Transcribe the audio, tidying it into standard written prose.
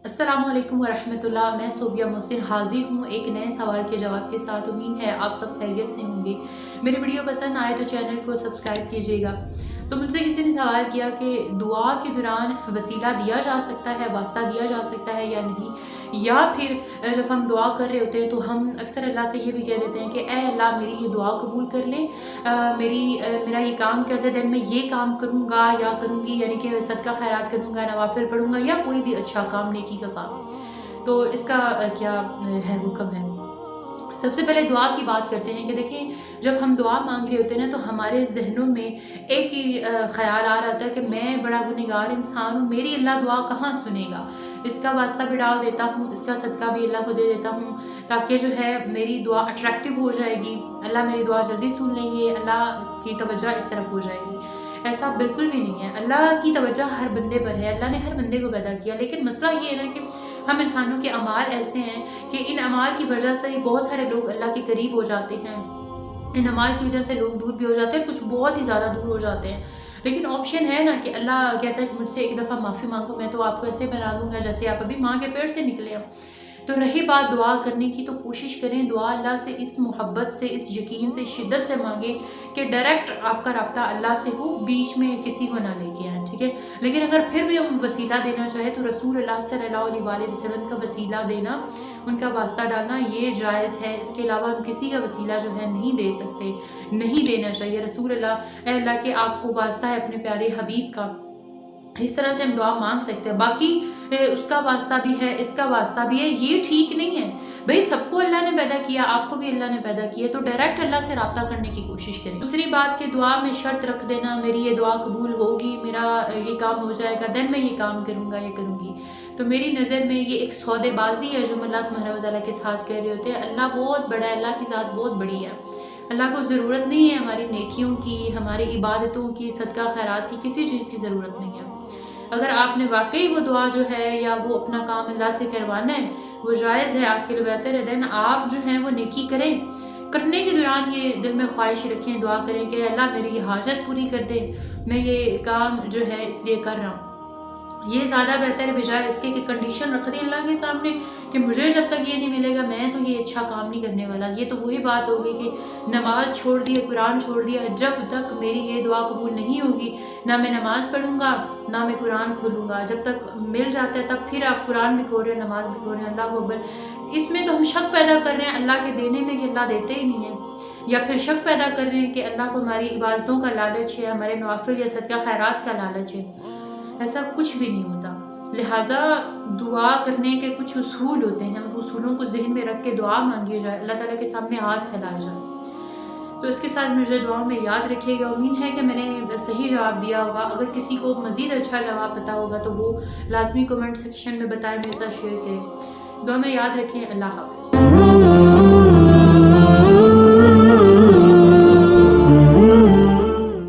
अस्सलामुअलैकुम वरहमतुल्लाह। मैं सोबिया मोहसिन हाजिर हूँ एक नए सवाल के जवाब के साथ। उम्मीद है आप सब खैरियत से होंगे। मेरी वीडियो पसंद आए तो चैनल को सब्सक्राइब कीजिएगा। तो मुझसे किसी ने सवाल किया कि दुआ के दौरान वसीला दिया जा सकता है, वास्ता दिया जा सकता है या नहीं, या फिर जब हम दुआ कर रहे होते हैं तो हम अक्सर अल्लाह से ये भी कह देते हैं कि ए अल्लाह मेरी ये दुआ कबूल कर ले, मेरा ये काम कर दे, दिन मैं ये काम करूँगा या करूँगी, यानी कि सदका खैरात करूँगा, नवाफिल पढ़ूँगा या कोई भी अच्छा काम, नेकी का काम। तो इसका क्या है हुक्म है। सबसे पहले दुआ की बात करते हैं कि देखिए, जब हम दुआ मांग रहे होते हैं ना तो हमारे जहनों में एक ही ख्याल आ रहा होता है कि मैं बड़ा गुनहगार इंसान हूँ, मेरी अल्लाह दुआ कहाँ सुनेगा। इसका वास्ता भी डाल देता हूँ, इसका सदका भी अल्लाह को दे देता हूँ, ताकि जो है मेरी दुआ अट्रैक्टिव हो जाएगी, अल्लाह मेरी दुआ जल्दी सुन लेंगे, अल्लाह की तवज्जो इस तरफ हो जाएगी। ऐसा बिल्कुल भी नहीं है। अल्लाह की तवज्जो हर बंदे पर है, अल्लाह ने हर बंदे को पैदा किया, लेकिन मसला ये है ना कि हम इंसानों के अमाल ऐसे हैं कि इन अमाल की वजह से बहुत सारे लोग अल्लाह के करीब हो जाते हैं, इन अमाल की वजह से लोग दूर भी हो जाते हैं, कुछ बहुत ही ज़्यादा दूर हो जाते हैं। लेकिन ऑप्शन है ना कि अल्लाह कहता है कि मुझसे एक दफ़ा माफ़ी मांगो, मैं तो आपको ऐसे बना दूंगा जैसे आप अभी माँ के पेट से निकले हैं। तो रही बात दुआ करने की, तो कोशिश करें दुआ अल्लाह से इस मोहब्बत से, इस यकीन से, शिद्दत से मांगे कि डायरेक्ट आपका रब्ता अल्लाह से हो, बीच में किसी को ना लेके आए, ठीक है। लेकिन अगर फिर भी हम वसीला देना चाहे तो रसूल अल्लाह सल्लल्लाहु अलैहि वसल्लम का वसीला देना, उनका वास्ता डालना ये जायज़ है। इसके अलावा हम किसी का वसीला जो है नहीं दे सकते, नहीं देना चाहिए। रसूल अल्लाह के आपको वास्ता है अपने प्यारे हबीब का, इस तरह से हम दुआ मांग सकते हैं। बाकी उसका वास्ता भी है, इसका वास्ता भी है, ये ठीक नहीं है। भाई सबको अल्लाह ने पैदा किया, आपको भी अल्लाह ने पैदा किया, तो डायरेक्ट अल्लाह से रब्ता करने की कोशिश करें। दूसरी बात कि दुआ में शर्त रख देना, मेरी ये दुआ कबूल होगी, मेरा ये काम हो जाएगा, देन मैं ये काम करूँगा या करूँगी, तो मेरी नज़र में ये एक सौदेबाजी है जो अल्लाह सुब्हानहू व तआला के साथ कह रहे होते हैं। अल्लाह बहुत बड़ा है, अल्लाह की ज़ात बहुत बड़ी है। अल्लाह को ज़रूरत नहीं है हमारी नेकियों की, हमारी इबादतों की, सदका खैरात की, किसी चीज़ की ज़रूरत नहीं है। अगर आपने वाकई वो दुआ जो है या वो अपना काम अल्लाह से करवाना है, वो जायज़ है, आपके लिए बेहतर है, देन आप जो हैं वो नेकी करें। करने के दौरान ये दिल में ख्वाहिश रखें, दुआ करें कि अल्लाह मेरी ये हाजत पूरी कर दे, मैं ये काम जो है इसलिए कर रहा हूँ। ये ज़्यादा बेहतर है बजाय इसके कि कंडीशन रख दी अल्लाह के सामने कि मुझे जब तक ये नहीं मिलेगा मैं तो ये अच्छा काम नहीं करने वाला। ये तो वही बात हो गई कि नमाज छोड़ दी, कुरान छोड़ दिया, जब तक मेरी ये दुआ कबूल नहीं होगी ना मैं नमाज पढ़ूंगा ना मैं कुरान खोलूंगा। जब तक मिल जाता है तब फिर आप कुरान भी खोल रहे हैं, नमाज भी खोल रहे हैं, अल्लाह अकबर। इसमें तो हम शक पैदा कर रहे हैं अल्लाह के देने में कि अल्लाह देते ही नहीं है, या फिर शक पैदा कर रहे हैं कि अल्लाह को हमारी इबादतों का लालच है, हमारे नवाफिल या सदका खैरात का लालच है। ऐसा कुछ भी नहीं होता। लिहाजा दुआ करने के कुछ उसूल होते हैं, उन उसूलों को जहन में रख के दुआ मांगी जाए, अल्लाह ताला के सामने हाथ फैलाया जाए। तो इसके साथ मुझे दुआओं में याद रखिएगा। उम्मीद है कि मैंने सही जवाब दिया होगा। अगर किसी को मज़ीद अच्छा जवाब पता होगा तो वो लाजमी कमेंट सेक्शन में बताएं, मेरे साथ शेयर करें। दुआ में याद रखें। अल्लाह हाफ़िज़।